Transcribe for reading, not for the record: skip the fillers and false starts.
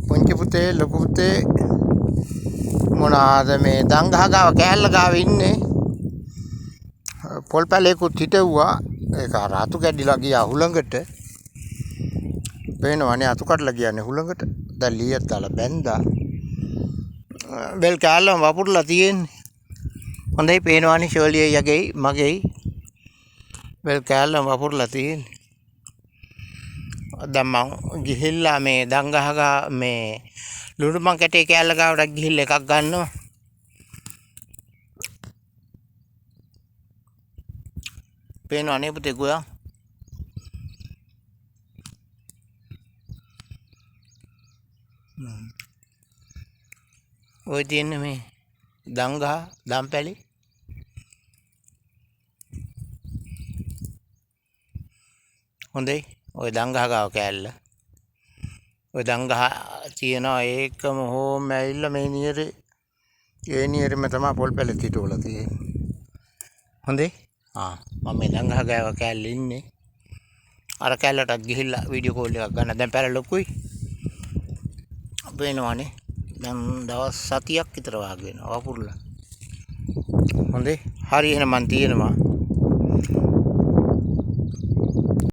පුංචි පුතේ ලොකු පුතේ මොනවාද මේ දංගහ ගාව කෑල්ල ගාව ඉන්නේ. පොල් පැලයකුත් හිටවුවා. ඒක අතු කැඩිලා ගියා හුළඟට. පේනවනේ අතු කඩලා ගියානේ හුළඟට. දැන් ලීයක් දාලා බැන්දා. බෙල් කෑල්ලම වපුරලා තියෙන්නේ. හොඳයි පේනවනේ ෂෝලියේ යගේ මගේ බෙල් කෑල්ලම වපුරලා තියෙන්නේ. දැන් මං ගිහිල්ලා මේ දංගහ ගා මේ ලුණුමං කැටේ කෑල්ල ගාවට ගිහිල්ලා එකක් ගන්නවා. පේනවනේ පුතේ ගෝයා. ඔය තියෙන්නේ මේ දංගහ දම්පැලි. හොඳයි ඔය දංගහ ගාව කෑල්ල. ඔය දංගහ තියනවා ඒකම හෝම ඇවිල්ලා මේ නියරේ ඒ නියරෙම තමයි පොල් පැලෙත් හිටවලා තියෙන්නේ. හොඳයි මම මේ දංගහ ගාව කෑල්ල ඉන්නේ. අර කෑල්ලටත් ගිහිල්ලා වීඩියෝ කෝල් එකක් ගන්න. දැන් පැල ලොකුයි. පේනවනේ දැන් දවස් 7ක් විතර වාගේ වෙනවා වපුරලා. හොඳයි හරි එහෙනම් මන් තියෙනවා.